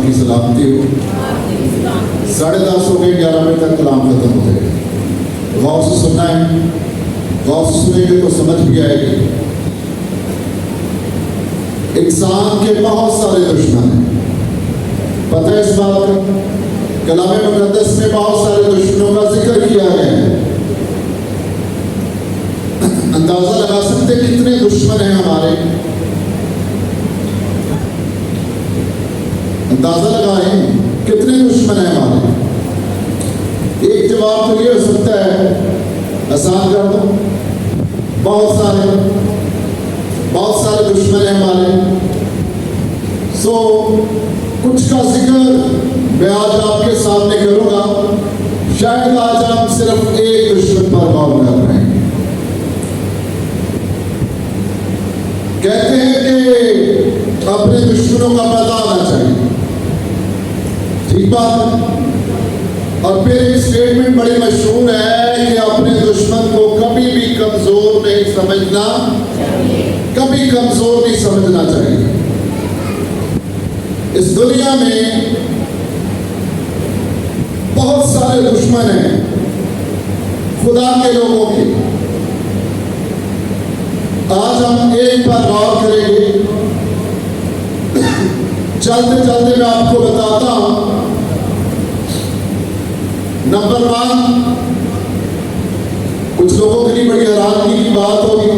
आपकी सलामती हो। 10:30 हो गए, 11 बजे तक कलाम खत्म हो जाएगा। गौर से सुनना है, गौर से सुनेंगे तो समझ भी आएगी। इंसान के बहुत सारे दुश्मन हैं, पता है इस बात का? कलाम मुकद्दस में बहुत सारे दुश्मनों का जिक्र किया गया है। अंदाजा लगा सकते कितने दुश्मन हैं हमारे? अंदाजा लगाएं कितने दुश्मन हैं हमारे। एक जवाब तो ये हो सकता है, आसान कर दो, बहुत सारे दुश्मन हैं हमारे। सो कुछ का जिक्र मैं आज आपके सामने करूंगा। शायद आज हम सिर्फ एक दुश्मन पर गौर कर रहे हैं। कहते हैं कि अपने दुश्मनों का पता आना चाहिए, ठीक बात है। और फिर एक स्टेटमेंट बड़ी मशहूर है कि अपने दुश्मन को कभी भी कमजोर नहीं समझना, कभी कमजोर नहीं समझना चाहिए। इस दुनिया में बहुत सारे दुश्मन हैं खुदा के लोगों के। आज हम एक पर गौर करेंगे। चलते चलते मैं आपको बताता हूं। नंबर 1, कुछ लोगों के लिए बड़ी हैरानी की बात होगी।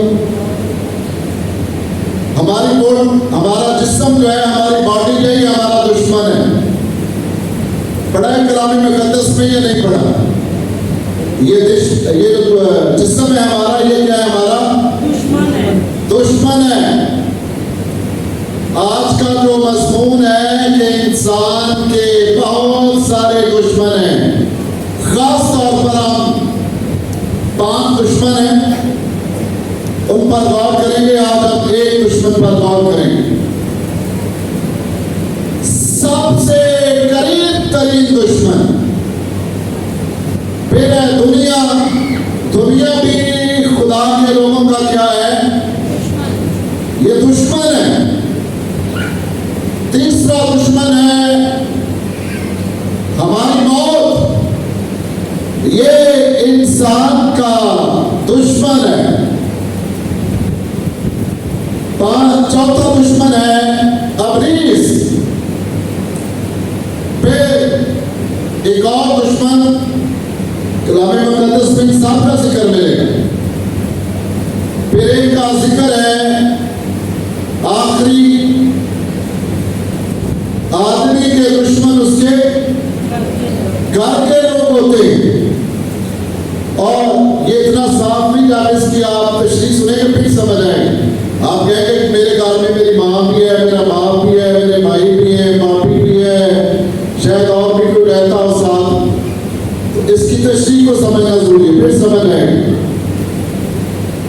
हमारा जिस्म जो है, हमारी बॉडी जो है, हमारा दुश्मन है। पढ़ा है कलाम मुकद्दस में? ये नहीं पढ़ा। ये जो जिस्म है हमारा, ये क्या है? हमारा दुश्मन है। आज का जो मज़मून है कि इंसान के बहुत सारे दुश्मन हैं। खास तौर पर हम 5 दुश्मन हैं, उन पर गौर करेंगे। आज हम एक दुश्मन पर गौर करेंगे। सबसे करीब तरीन दुश्मन फिर है दुनिया। दुनिया भी खुदा के लोगों का क्या है? ये दुश्मन है। तीसरा दुश्मन है हमारी मौत। ये इंसान का दुश्मन है। चौथा दुश्मन है अबलीस। फिर एक और दुश्मन कलाम मुकद्दस में इंसान का जिक्र मिलेगा। फिर एक का जिक्र है आखिरी आदमी के दुश्मन उसके घर के लोग होते हैं। और ये इतना साफ नहीं जाने इसकी आप तशरीह सुनेंगे फिर समझ आएगी। आप कहेंगे कि मेरे घर में मेरी माँ भी है, मेरा बाप भी है, मेरे भाई भी है, मापी भी है, शायद और भी कोई रहता हो साथ। तो इसकी तशरीह को समझना जरूरी है, फिर समझ आएगी।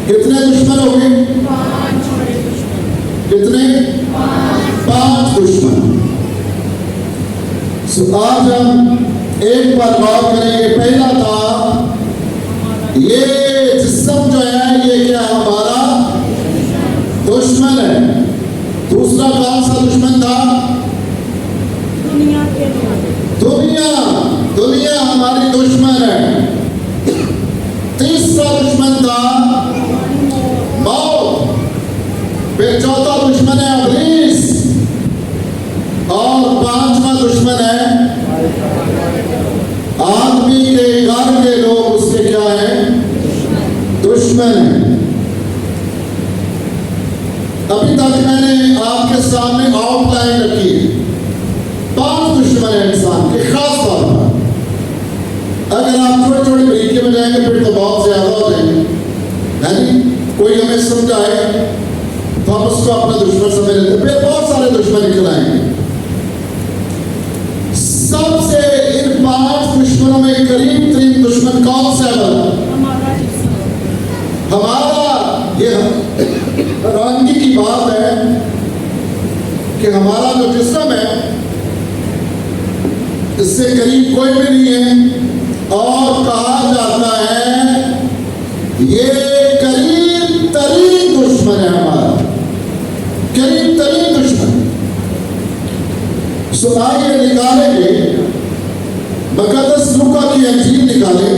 कितने दुश्मन हो गए? 5 कितने? 5 दुश्मन। आज हम एक बार गौर करेंगे। पहला था ये जिस्म जो है, ये क्या हमारा दुश्मन है। दूसरा कौन सा दुश्मन था? दुनिया हमारी दुश्मन है। तीसरा दुश्मन था मौत। फिर चौथा दुश्मन है अबलीस। और 5वां दुश्मन है आदमी के घर के लोग, उसके क्या है? दुश्मन है। अभी तक मैंने आपके सामने आउटलाइन रखी है। 5 दुश्मन है इंसान के खास तौर पर। अगर आप छोटे छोटे तरीके में जाएंगे फिर तो बहुत ज्यादा हो जाएंगे, है नहीं? कोई हमें समझाए तो हम उसको अपना दुश्मन समझ लेते, फिर बहुत सारे दुश्मन निकल आएंगे। सबसे इन 5 दुश्मनों में करीब तरीन दुश्मन कौन सा है? हमारा। ये हैरानी की बात है कि हमारा जो जिस्म है, इससे करीब कोई भी नहीं है। और कहा जाता है ये करीब तरीन दुश्मन है हमारा, करीब तरीन दुश्मन। सो आइए निकालेंगे, मुकद्दस लूका की अंजील निकालें,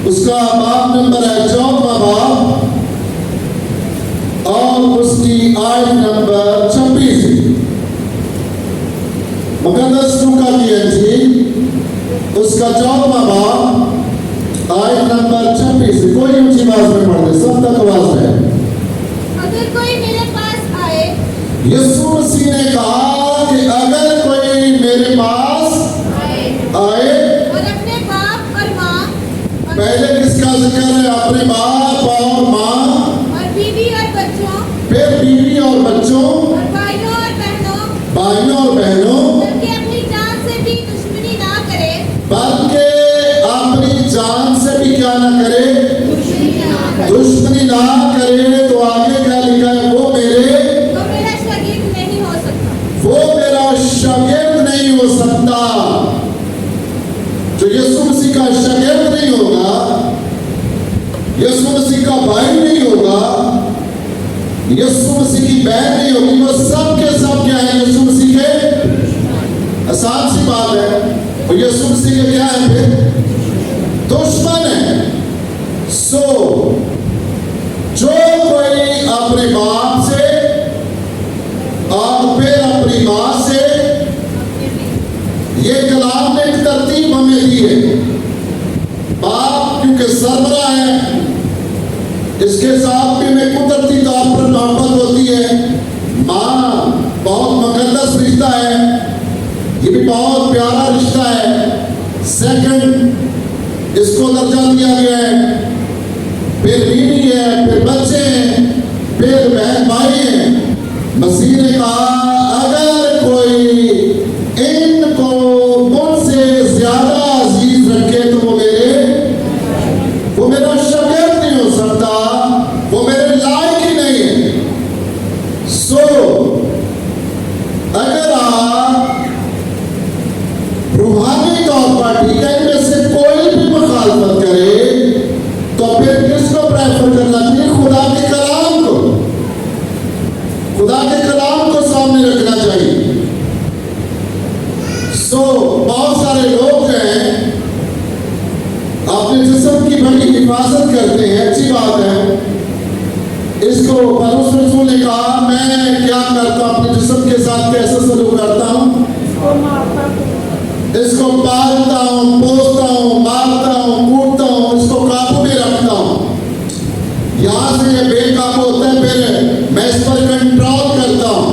उसका बाब नंबर है 14वां बाब और उसकी आयत नंबर 26। मुकद्दस लूका की अंजील उसका 14वां बाब आयत नंबर 26। कोई ऊंची आवाज में पढ़ दे, सब तक आवाज है। अगर कोई मेरे पास आए, यीशु मसीह ने कहा कि अगर कोई मेरे पास आए आए, और अपने बाप और माँ पहले किसका जिक्र है? अपने बाप और माँ, और बीवी और बच्चों फिर बीवी और बच्चों, और भाइयों और भाइयों और बहनों, बल्कि अपनी जान से भी दुश्मनी ना करे, बल्कि अपनी जान से भी क्या ना करे? दुश्मनी ना करे। तो आगे क्या लिखा है? वो मेरा शागिर्द नहीं हो सकता। वो मेरा शागिर्द नहीं हो सकता। जो यीशु मसीह का शागिर्द नहीं होगा, यीशु मसीह का भाई नहीं होगा, यीशु मसीह की बहन नहीं होगी, वो सब के सब क्या है? यीशु मसीह के, आसान सी बात है, और यीशु मसीह के क्या है? फिर दुश्मन है। सो जो कोई अपने बाप से और फिर अपनी मां से, ये कलाम ने एक तरतीब हमें दी है। बाप क्योंकि सरबरा है, इसके साथ भी में कुदरती तौर पर मोहब्बत होती है। मां बहुत मुकद्दस रिश्ता है, ये भी बहुत प्यारा रिश्ता है। सेकंड, इसको दर्जा दिया गया है। फिर बीवी है, फिर बच्चे हैं, फिर बहन भाई हैं। मसीह ने कहा अगर कोई इनको मुझसे ज्यादा अजीज रखे तो वो मेरा शागिर्द नहीं हो सकता, वो मेरे लायक ही नहीं है। सो अगर आप रूहानी तौर पर ठीक है, इनमें से कोई भी मुखालफत करे तो फिर किसको प्रेफर करना चाहिए? खुदा के कलाम को, खुदा के कलाम को सामने रखना चाहिए। सो बहुत सारे लोग हैं अपने जिस्म की बड़ी हिफाजत करते हैं, अच्छी बात है। इसको पौलुस रसूल ने कहा मैं क्या करता हूं, अपने जिस्म के साथ कैसे सलूक करता हूं? इसको पालता हूं, पोसता हूं, मारता हूं, कूटता हूं, इसको काबू में रखता हूं। यहां से ये बेकाबू होता है, फिर मैं इस पर कंट्रोल करता हूं,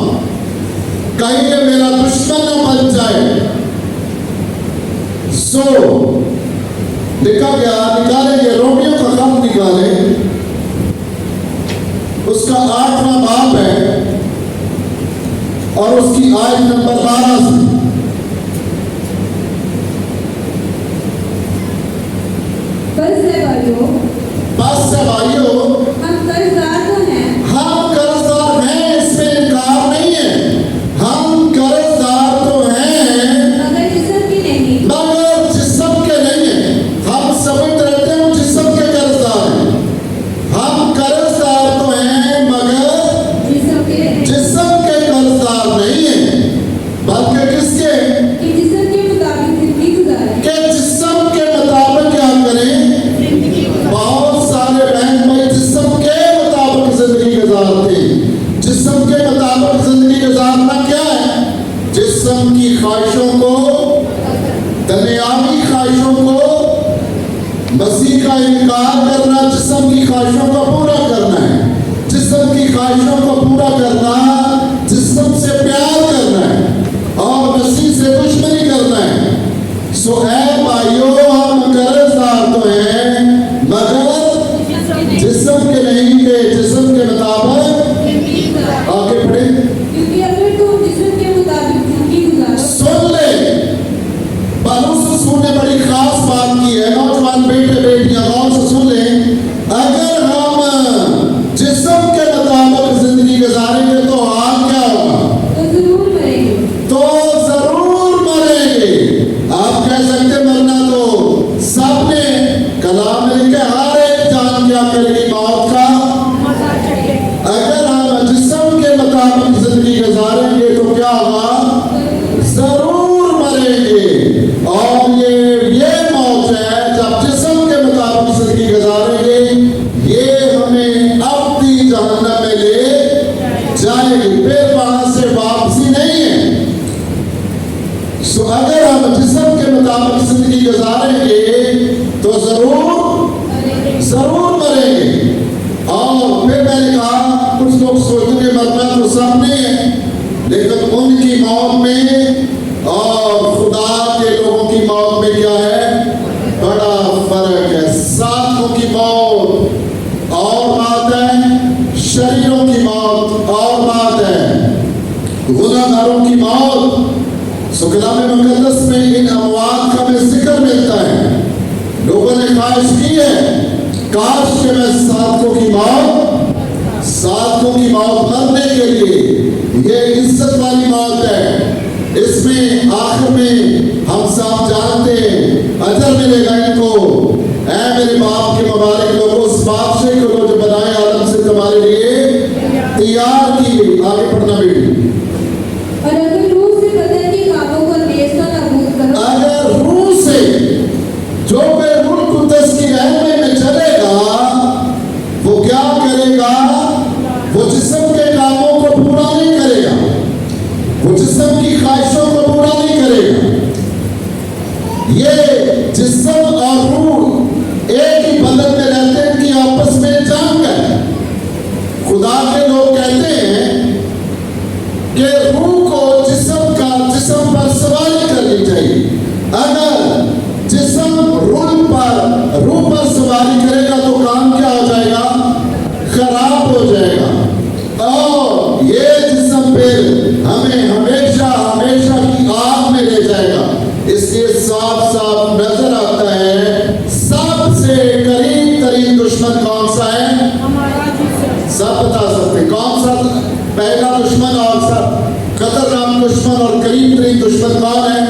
कहीं ये मेरा दुश्मन न बन जाए। सो लिखा गया, निकालेंगे रोमियो का खत निकालें, उसका 8वां बाब है और उसकी आयत नंबर 12 से। बस से भाइयों, हम कर्जदार तो हैं, हम कर्जदार हैं, इसमें इनकार नहीं है। हम कर्जदार तो हैं मगर जिस्म की नहीं। मगर जिस्म के नहीं है। हम समझ रहते हैं जिस्म के कर्जदार हैं। हम कर्जदार तो हैं मगर जिस्म के नहीं। जिस्म के कर्जदार नहीं है, बल्कि किसके? कि जिस्म के मुताबिक जिंदगी गुजारें। के जिस्म के मुताबिक क्या करें? बहुत सारे बहन भाई जिस्म के मुताबिक जिंदगी गुजारते हैं। जिस्म के मुताबिक जिंदगी गुजारना क्या है? जिस्म की ख्वाहिशों को, दुनियावी ख्वाहिशों को, मसीह का इनकार करना, जिस्म की ख्वाहिशों को पूरा करना है। जिस्म की ख्वाहिशों को पूरा करना, जिस्म से प्यार करना है और मसीह से दुश्मनी करना है। सो ऐ भाइयों, हम कर्जदार तो हैं मगर जिस्म के नहीं, के जिस्म के मुताबिक। आगे पढ़े। क्योंकि अगर तुम जिस्म के मुताबिक जिंदगी गुजारो, सुन ले, पौलुस रसूल ने बड़ी खास बात की है। नौजवान बेटे बेटियां गौर से सुन ले, अगर हम गुजारेंगे तो जरूर मरेंगे। और फिर मैंने कहा कुछ लोग सोचेंगे मरना तो सब नहीं है, लेकिन उनकी मौत में और खुदा के लोगों की मौत में क्या है, बड़ा फर्क है। साधुओं की मौत और बात है, शरीरों की मौत और बात है, गुनाहगारों की मौत। कलाम मुकद्दस में इन अमवात का हमें जिक्र मिलता है। लोगों ने ख्वाहिश की है काश के मैं साधुओं की मौत मरने के लिए, ये इज्जत वाली मौत है। इसमें आखिर में हम सब जानते हैं अजर मिलेगा इनको। ऐ मेरे बाप के मुबारक लोगों, उस बादशाह को जो बनाए आलम से तुम्हारे लिए तैयार की। आगे पढ़ना बेटी। और अगर रूह से बदन के कामों को नेस्त नाबूद करो, अगर रूह से जो कोई रूह कुद्दस की रहनुमाई में चलेगा, वो क्या करेगा, वो जिस्म के कामों को पूरा नहीं करेगा, वो जिस्म की ख्वाहिशों को पूरा नहीं करेगा। ये जिस्म और रूह एक ही बदन में रहते हैं कि आपस में जंग है। खुदा के लोग कहते हैं कि रूह को जिस्म पर सवारी करनी चाहिए। अगर जिस्म रूह पर सवारी करेगा तो काम क्या हो जाएगा, खराब हो जाएगा। और ये जिस्म फिर हमें हमेशा की आग में ले जाएगा। इसलिए साफ नजर आता है सबसे करीब तरीन दुश्मन कौन सा है, सब बता सकते कौन सा पहला दुश्मन और सब खतरनाक दुश्मन और करीब तरीन दुश्मन कौन है,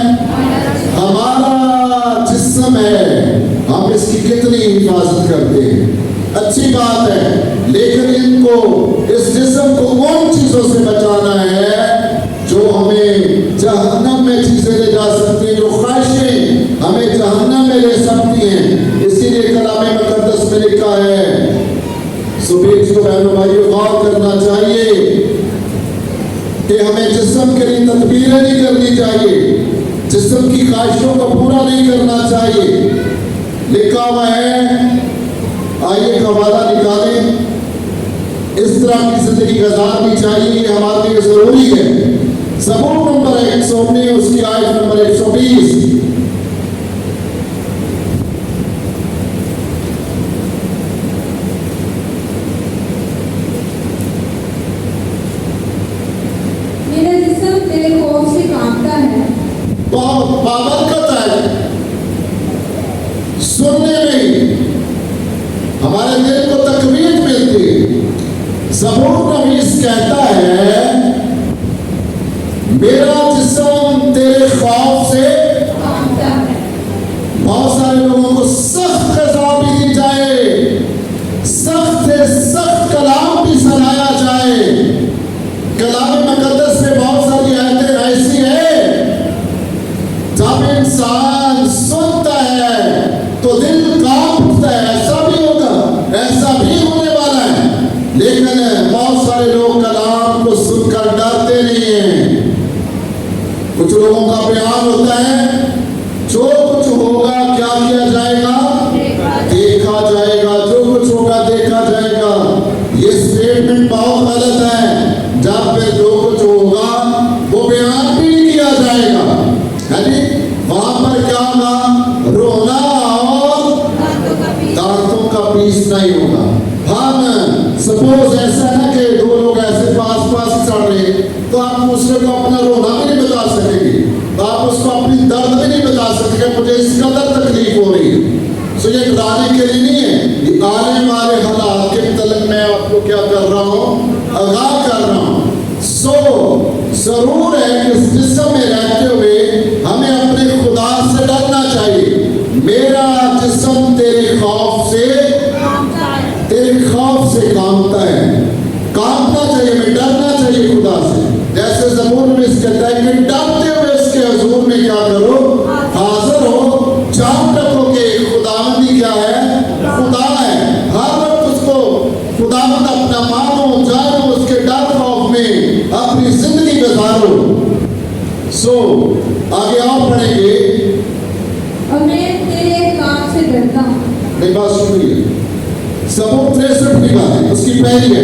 हमारा जिस्म है। हम इसकी कितनी हिफाजत करते हैं, अच्छी बात है, लेकिन इनको इस जिस्म को उन चीजों से बचाना है जो हमें जहन्नम में चीजें ले जा सकती हैं, जो ख्वाहिशें हमें जहन्नम में ले सकती हैं। इसीलिए कलाम मुकद्दस में लिखा है, सुबह बहनों भाइयों गौर करना चाहिए कि हमें जिस्म के लिए तदबीरें नहीं करनी चाहिए, जिस्म की ख्वाहिशों को पूरा नहीं करना चाहिए। लिखा हुआ है, आइए हवाला निकालें, इस तरह की जिंदगी गुजारनी चाहिए, हमारे लिए जरूरी है। ज़बूर नंबर 119 उसकी आयत नंबर 120। मेरा जिस्म तेरे खौफ से कांपता है। बहुत बाबरकत है सुनने में, हमारे दिल को तकवीत मिलती है। ज़बूर नवीस कहता है, मेरा जिस्म तेरे खौफ से कांपता है। बहुत सारे लोगों को सख्त ग़ज़ा भी दी जाए, सख्त से सख्त कलाम भी सुनाया जाए। कलाम मुकद्दस में बहुत सारी आयतें ऐसी है, जब इंसान सुनता है तो दिल कांप उठता है। ऐसा भी होगा, ऐसा भी होने वाला है। लेकिन बहुत सारे लोग कलाम को सुनकर डरते नहीं हैं। कुछ लोगों का बयान होता है, जो कुछ होगा क्या किया जाएगा, देखा जाएगा, जो कुछ होगा देखा जाएगा। ये स्टेटमेंट बहुत गलत है। जब फिर जो कुछ होगा वो बयान भी नहीं किया जाएगा, है नी? वहां पर क्या होगा, रोना और दांतों का पीस नहीं होगा। हम सपोज ऐसा है कि दो लोग ऐसे पास चढ़ रहे, तो आप दूसरे को अपना रोना भी नहीं बता सकेंगे, आप उसको अपनी दर्द भी नहीं बता सकेंगे, मुझे इस कदर तकलीफ हो रही है। सो ये डराने के लिए नहीं है, ये आने वाले हालात के मतलब मैं आपको क्या कर रहा हूँ, आगाह कर रहा हूँ। सो जरूर है कि इस जिस्म में रहते हुए हमें अपने खुदा से डरना चाहिए। मेरा जिस्म तेरे खौफ से कांपता है, कांपना चाहिए, हमें डरना चाहिए खुदा से। जैसे ज़बूर में इसके कहता है कि डरते हुए इसके हुजूर में क्या करो, हाजिर हो। जान रखो कि खुदावंदी क्या है, खुदा है। हर वक्त उसको खुदावंद अपना मानो, जानो, उसके डर खौफ में अपनी जिंदगी गुजारो। सो आगे आप पढ़ेंगे, और मैं पहली है।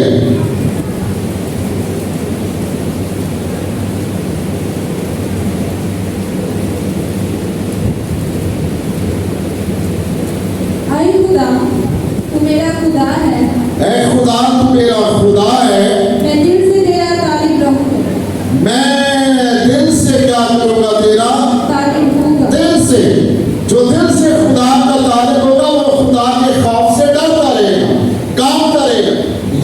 ऐ खुदा तू मेरा खुदा है, ऐ खुदा तू मेरा खुदा है, मैं दिल से तेरा तारीफ रहूंगा, मैं दिल से क्या करूंगा तेरा तारीफ दूंगा। दिल से, जो दिल से खुदा का तारीफ होगा वो खुदा के खौफ से डरता रहेगा, काम करेगा।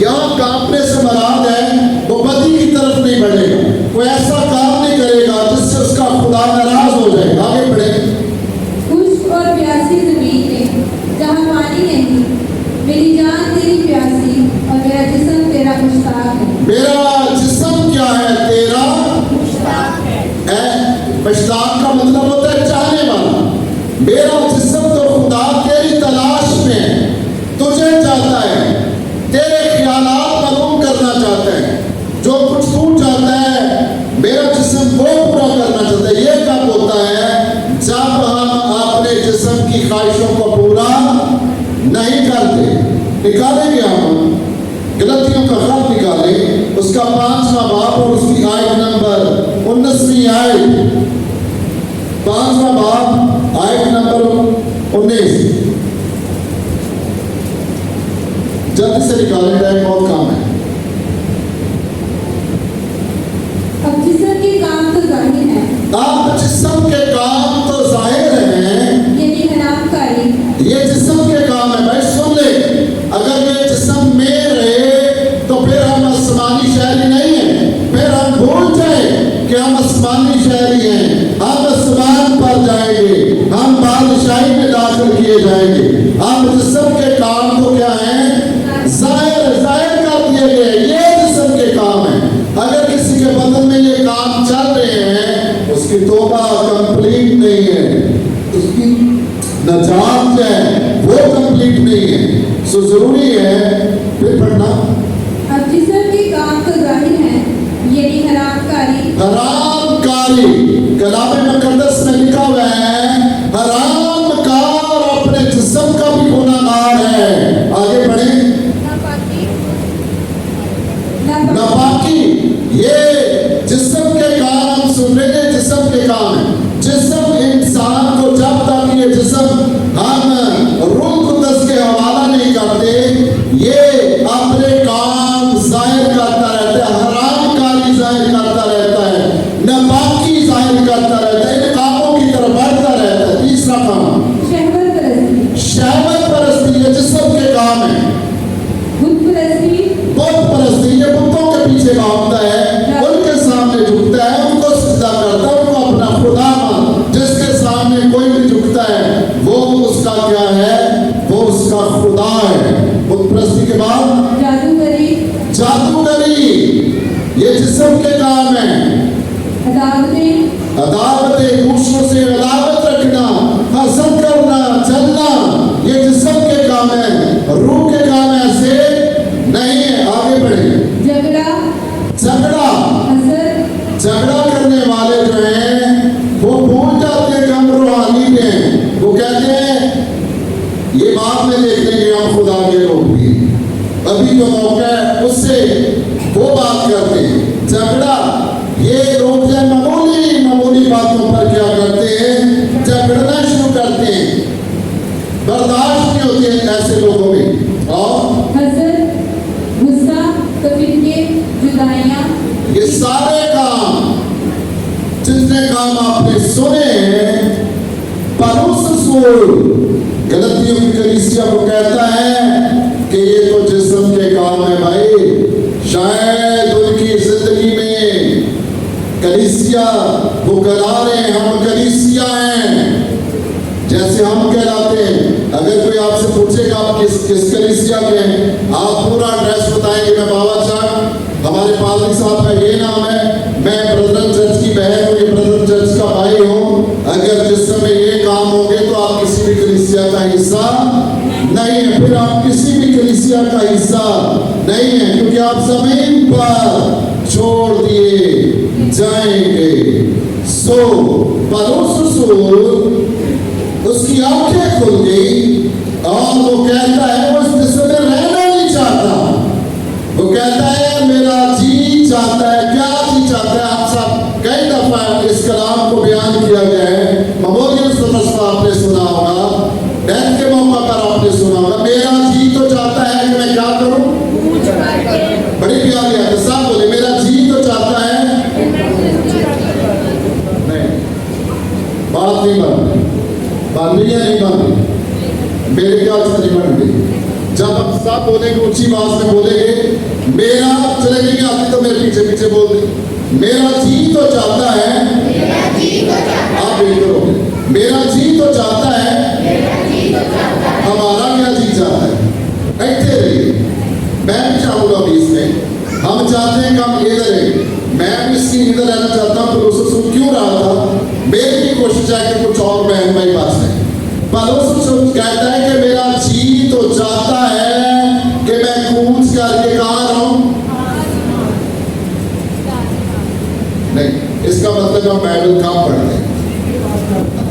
यहाँ कांपने से मराद है वो बदी की तरफ नहीं बढ़ेगा, कोई ऐसा काम नहीं करेगा जिससे उसका खुदा नाराज हो जाए। आगे बढ़े। खुश्क और प्यासी जमीन में जहाँ पानी नहीं, मेरी जान तेरी प्यासी और मेरा जिस्म तेरा मुश्ताक है। मेरा जिस्म क्या है तेरा मुश्ताक का मतलब होता है चाहने वाला। मेरा जिस्म तो खुदा तेरी तलाश में है, तुझे चाहता है, तेरे ख्यालात मालूम करना चाहता है, जो कुछ तू चाहता है मेरा जिस्म वो पूरा करना चाहता है। ये कब होता है जब हम अपने जिस्म की ख्वाहिशों को पूरा नहीं करते। निकालेंगे हम गलतियों का खत निकालें, उसका 5वां बाब और उसकी आयत नंबर 19वीं आयत, 5वां बाब आयत नंबर 19। जल्दी से निकालें, टाइम बहुत कम है। अब जिस्म के काम तो जाहिर है, अब जिस्म के काम तो जाहिर हैं, यही हरामकारी, ये जिस्म के काम है। भाई सुन ले, अगर ये जिस्म में रहे तो फिर हम आसमानी शहरी नहीं है, फिर हम भूल जाए कि हम आसमानी शहरी हैं, हम आसमान पर जाएंगे, हम बादशाही में दाखिल किए जाएंगे। हम जिस्म के काम तो क्या है जाहिर कर दिए गए, ये जिस्म के काम है। अगर किसी के बदन में ये काम चल रहे हैं उसकी तौबा कंप्लीट नहीं है, उसकी नजात है वो कंप्लीट नहीं है। सो जरूरी है फिर पढ़ना। अब जिस्म के काम तो जाहिर है, यही हरामकारी, हरामकारी कलाम मुकद्दस में लिखा हुआ है, हरामकार अपने जिस्म का भी गुनाहगार है। आगे बढ़े। नापाकी, ये जिस्म के काम हम सुन रहे हैं, जिस्म के काम है। जिस्म इंसान को जब तक ये जिस्म हम रूह कुद्दस के हवाला नहीं करते, ये अपने काम जाहिर करता रहता है, हरामकारी जाहिर करता रहता है, नापाकी जाहिर करता रहता है, इन कामों की तरफ बढ़ता रहता है। तीसरा काम शहवत परस्ती, शहवत परस्ती, ये जिस्म के काम है। बुत परस्ती, बुत परस्ती, ये बुतों के पीछे भागता है, उनके सामने झुकता है, उनको सजदा करता है, उनको अपना खुदा मान। जिसके सामने कोई भी झुकता है वो उसका क्या है, वो उसका खुदा है। बुत परस्ती के बाद जादूगरी, जादूगरी, ये जिस्म के काम है। अदावतें, अदावतें, दूसरों से अदावत रखना, हसद करना, चलना, ये जिस्म के काम है, रूह के काम ऐसे नहीं है। आगे बढ़े। झगड़ा, झगड़ा, हसद, झगड़ा करने वाले जो हैं वो भूल जाते हैं कि हम रूहानी हैं। वो कहते हैं ये बात में देख लेंगे हम खुदा के लोग भी, अभी जो मौका है उससे वो बात करते हैं। झगड़ा, ये लोग जो मामूली बातों पर क्या करते हैं, झगड़ना शुरू करते हैं, बर्दाश्त नहीं होती है ऐसे लोगों में। और हसद, गुस्सा, कफिरके, जुदाइयाँ, ये सारे काम जितने काम आपने सुने हैं, पौलुस रसूल गलतियों की कलीसिया को कहता है कि ये तो जिस्म के काम है। भाई शायद उनकी जिंदगी में कलीसिया वो करा रहे हैं, हम कलीसिया हैं जैसे हम कहलाते हैं। अगर कोई आपसे पूछेगा आप किस कलीसिया के हैं, आप पूरा एड्रेस बताएंगे, मैं बाबा चाक, हमारे पादरी साहब का ये नाम है, मैं ब्रदरन चर्च की बहन हूँ, ये ब्रदरन चर्च का भाई हूँ। अगर जिस समय ये काम होंगे तो आप किसी भी कलीसिया का हिस्सा नहीं है, फिर आप किसी भी कलीसिया का हिस्सा नहीं है, क्योंकि आप जमीन पर छोड़ दिए जाएंगे। सो पौलुस रसूल उसकी आंखें खुल गई और वो कहता है वो इस जिस्म में रहना नहीं चाहता, कहता है मेरा जी चाहता है। क्या जी चाहता है? आप सब कई दफा इस कलाम को बयान किया गया है। मेमोरियल सर्विस में आपने सुना होगा, डेथ के मौका पर आपने सुना होगा, मेरा जी तो चाहता है कि मैं क्या करूं? बड़ी प्यारी है, सब बोले मेरा जी तो चाहता है। नहीं, बात नहीं बन रही है, नहीं बन रही, मेरे ख्याल से नहीं बन रही। जब हम सब बोलेंगे, ऊंची आवाज में बोलेंगे मेरा, चलेंगे नहीं आती तो मेरे पीछे पीछे बोल दे, मेरा जी तो चाहता है। आप बिल्कुल करोगे, मेरा जी तो चाहता है। हमारा क्या जी चाहता है? ऐसे रहिए, मैं भी चाहूंगा भी इसमें, हम चाहते हैं कि हम इधर रहें। मैं भी इसकी इधर रहना चाहता हूँ, पर उससे क्यों रहा था? मेरी भी कोशिश है कि कुछ और बहन भाई पास है, पर उससे कहता है कि मेरा जी तो चाहता है कि मैं कूच करके कहाँ रहूं। नहीं, इसका मतलब हम बाइबल कम पढ़ते हैं,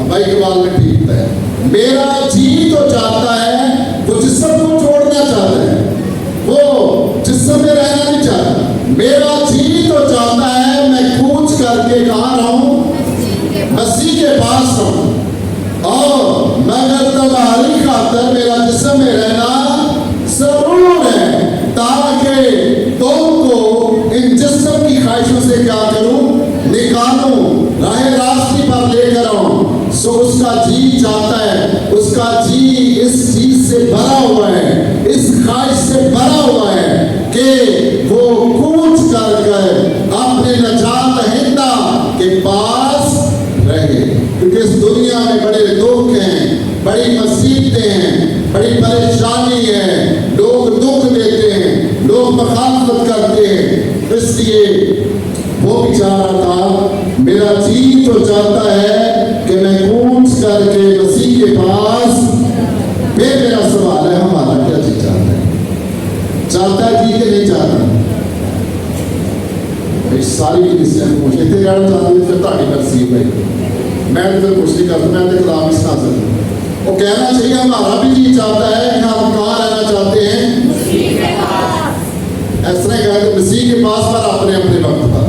भाई के बाल में ठीक है। मेरा जी तो चाहता है, वो जिस्म को छोड़ना चाहता है, वो जिस्म में रहना नहीं चाहता। मेरा जी तो चाहता है मैं कूच करके कहाँ रहूं? मसीह के पास रहूं। और मगर तुम्हारी खातर मेरा जिस्म में रहना जरूर है, ताकि तुमको इन जिस्म की ख्वाहिशों से क्या करूं? निकालूं, राह रास्ते पर लेकर आऊं। सो उसका जी चाहता है, उसका जी इस चीज से भरा हुआ है, इस ख्वाहिश से भरा हुआ है कि वो कूच कर अपने नजात दहिंदा के पास रहे। क्योंकि इस दुनिया में बड़े दुख हैं, बड़ी मुसीबतें हैं, बड़ी परेशानी है, लोग दुख देते हैं, लोग मखालफत करते हैं। इसलिए वो भी चाह रहा था, मेरा जी तो चाहता है कि मैं कूच करके मसीह के पास। फिर मेरा सवाल है, हमारा क्या जी चाहता है? चाहता है जी कि नहीं चाहता? सारी मुझे रहना चाहती है, फिर ताड़ी नसीब है। मैं तो कुछ नहीं करता, मैं तो कलाम ही सुना सकता। वो कहना चाहिए हमारा भी जी चाहता है कि हम कहाँ रहना चाहते हैं? ऐसा नहीं कहते, मसीह के पास पर अपने अपने वक्त पर,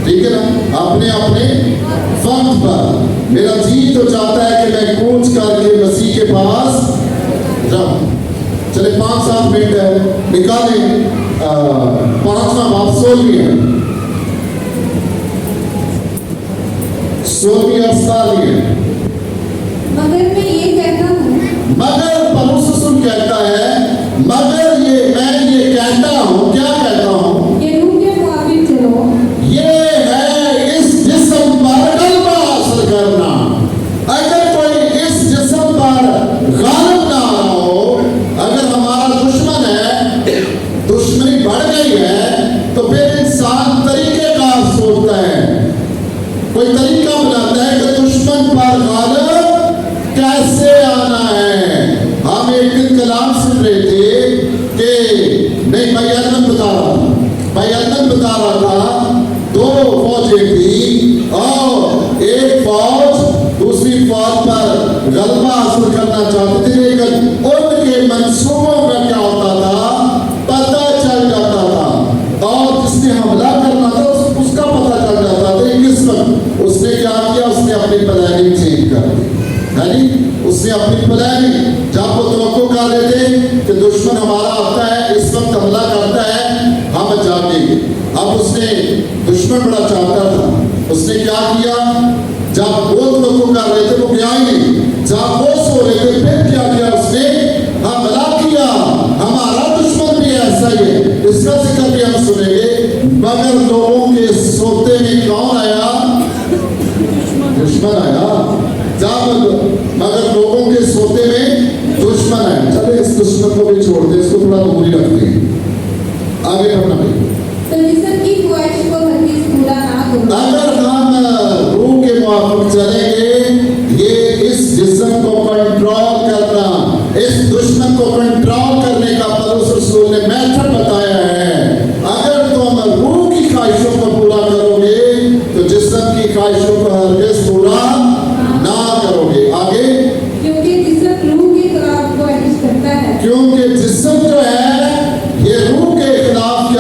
ठीक है ना, अपने अपने वक्त पर। मेरा जी तो चाहता है कि मैं कूच करके मसीह के पास रहूं। चले 5-7 मिनट निकालें। 5वां बात 16वीं अफसाली है। मगर मैं ये कहता हूँ, मगर पौलुस रसूल कहता है, मगर मैं ये कहता हूँ, क्या कहता हूँ? ये रूह के मुताबिक चलो। ये है इस जिस्म पर गलबा हासिल करना। अगर कोई इस जिस्म पर गालिब ना हो, अगर हमारा दुश्मन है, दुश्मनी बढ़ गई है, तो फिर इंसान तरीके का सोचता है, कोई तरीका बनाता है कि दुश्मन पर गालिब कैसे आना है। हम एक दिन कलाम सुन रहे थे कि नहीं, भाई अनंत बता रहा था 2 फौजें थी और एक फौज दूसरी फौज पर गलबा हासिल करना चाहती थी, लेकिन उनके मंसूबों में क्या होता था पता चल जाता था, और जिसने हमला करना था उसका पता चल जाता था। किस वक्त उसने क्या किया? उसने अपनी प्लानिंग चेंज कर दी, है नी? उसने अपनी प्लानिंग, जब वो तवक्को कर रहे थे कि दुश्मन हमारा आता है, इस वक्त हमला करता है, हम जागेंगे। अब उसने, दुश्मन बड़ा चाहता था, उसने क्या किया? जब वो तवक्को कर रहे थे वो गया ही नहीं, जब वो सो रहे थे फिर क्या किया? उसने हमला किया। हमारा दुश्मन भी ऐसा ही है, इसका जिक्र भी हम सुनेंगे। मगर लोगों के सोते में कौन आया? दुश्मन आया। मगर लोगों के सोते में दुश्मन है। चले इस दुश्मन को भी छोड़ दे, इसको थोड़ा दूरी रखते हैं, आगे बढ़ना भी। तो जिस्म की ख्वाहिश को हरगिज़ पूरा ना करो। अगर हम रूह के मुताबिक चलेंगे, ये इस जिस्म को कंट्रोल करना, इस दुश्मन को कंट्रोल करने का पौलुस रसूल ने मेथड बताया है। अगर तुम रूह की ख्वाहिशों को पूरा करोगे तो जिस्म की ख्वाहिशों को हरगिज़ पूरा ना करोगे। आगे, क्योंकि जिस्म रूह के खिलाफ ख्वाहिश करता है। क्योंकि जिस्म जो है ये रूह के खिलाफ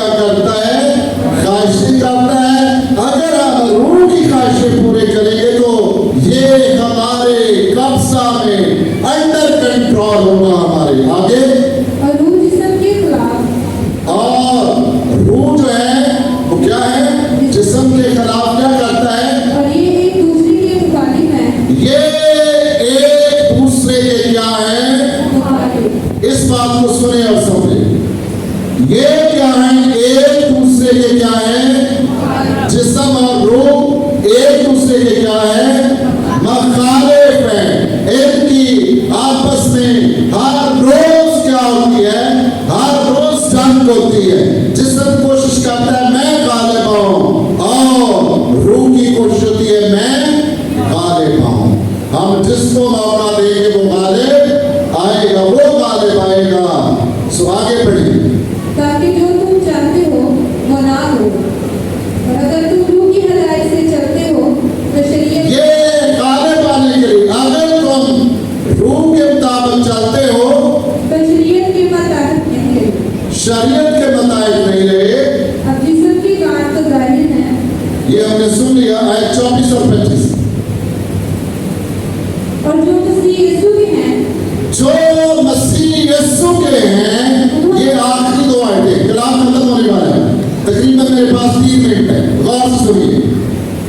मेरे पास 3 मिनट है, गौर से सुनिए।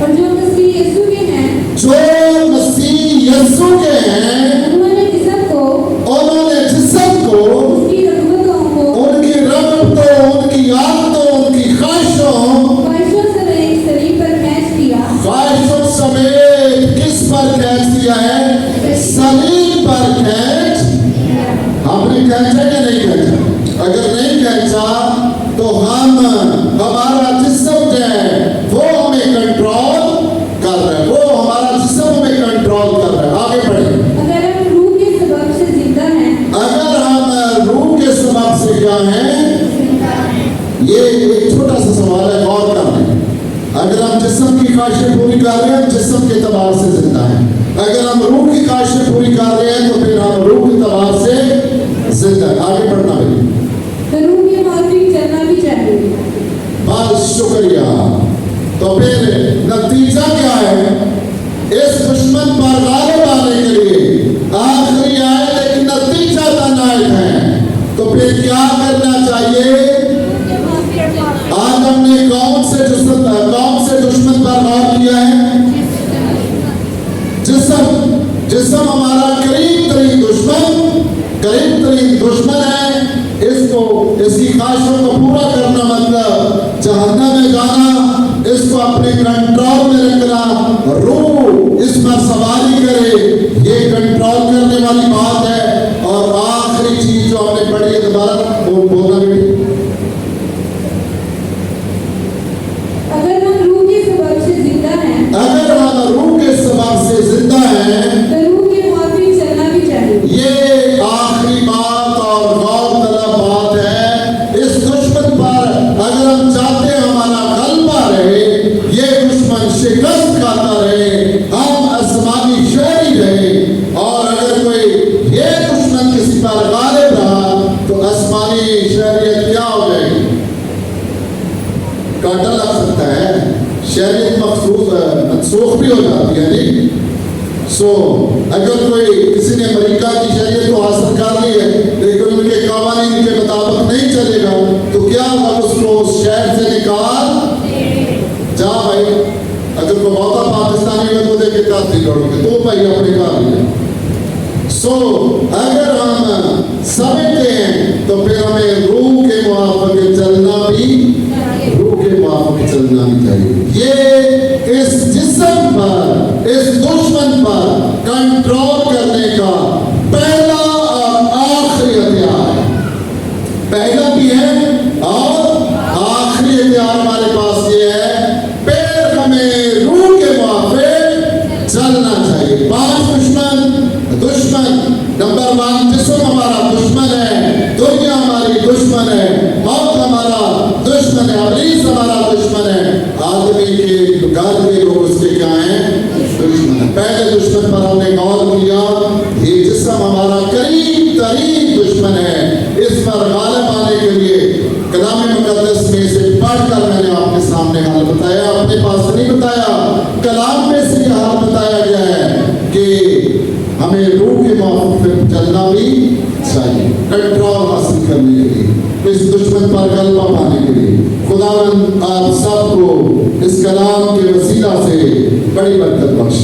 और जो मसीह यीशु के हैं, जो मसीह यीशु के हैं, उन्होंने जिस्म को, उसकी रग़बतों को, उनकी रग़बतों, उनकी आदतों, उनकी ख्वाहिशों समेत सलीब पर खींच दिया। ख्वाहिशों समेत किस पर खींच दिया है? सलीब पर खींच। आपने खींचा या नहीं खींचा? अगर नहीं खींचा तो हमारा जिस्म जो है वो हमें कंट्रोल कर रहा है, वो हमारा जिस्म हमें कंट्रोल कर रहा है। आगे बढ़े। अगर हम रूह के सबब से जिंदा हैं, अगर हम रूह के सबब से क्या हैं? ये एक छोटा सा सवाल है, गौर कर लें। अगर हम जिस्म की ख्वाहिशें पूरी कर रहे हैं, जिस्म के तबार से जिंदा हैं। अगर हम रूह की ख्वाहिशें पूरी कर रहे हैं तो फिर हम रूह के तबार से जिंदा हैं। आगे बढ़ना भाई। तो रूह के मुताबिक चलना भी चाहिए। बहुत शुक्रिया। तो फिर नतीजा क्या है? इस दुश्मन पर गालिब आने के लिए आखिरी आयत एक नतीजा तनायत है। तो फिर क्या करना चाहिए? आज हमने कौन से दुश्मन पर गौर किया है? जिस्म हमारा करीब तरीन दुश्मन है। इसकी ख्वाहिशों को पूरा करना मतलब जहन्नम में जाना, इसको अपने कंट्रोल में रखना, रूह इस पर सवारी करे, ये कंट्रोल करने वाली बात है। और आखिरी चीज जो हमने पढ़ी है, दोबारा बोलना बेटी। अगर हम रूह के सबब से जिंदा हैं, तो रूह के मुताबिक चलना भी चाहिए। ये आखिरी बात और गौरतलब बात है। इस दुश्मन पर अगर हम चाहते हैं हमारा गलबा रहे, ये दुश्मन शिकस्त खाता रहे, हम आसमानी शहरी रहे, और अगर कोई ये दुश्मन किसी पर गालिब रहा तो आसमानी शहरियत क्या हो जाएगी? कांटा लग सकता है, शहरियत मनसूख भी हो जाती है। नहीं अगर कोई किसी ने अमेरिका की शरीयत को हासिल कर ली है लेकिन उनके कानून के मुताबिक नहीं चलेगा तो क्या होगा? उसको उस शहर से निकाल जा भाई। अगर कोई बहुत पाकिस्तानी में तो देखे काफी लड़ोगे तो भाई अपने घर अगर हम समझते हैं तो फिर हमें रूह के मुआफ़िक चलना भी चाहिए। ये इस जिस्म पर, इस दुश्मन पर कंट्रोल करने का पहला और आखिरी हथियार है। पहला भी है और आखिरी हथियार हमारे पास ये है, फिर हमें रूह के मुआफ़िक चलना चाहिए। 5 दुश्मन। नंबर 1, जिस्म हमारा दुश्मन है, दुनिया हमारी दुश्मन है, मौत हमारा दुश्मन है, इब्लीस हमारा दुश्मन है, आदमी के घर के लोग उसके क्या हैं? दुश्मन है। पहले दुश्मन पर हमने गौर किया, ये जिस्म हमारा करीब तरीन दुश्मन है। इस पर गालिब आने के लिए कलाम मुकद्दस में से पढ़कर मैंने आपके सामने हाल बताया, अपने पास नहीं बताया, कलाम में से यह हाल बताया गया है कि हमें रूह के मुआफ़िक चलना भी चाहिए, कंट्रोल हासिल करने के लिए, इस दुश्मन पर गलबा पाने के लिए। खुदावंद आप सबको इस कलाम के वसीला से बड़ी बरकत बख्शे।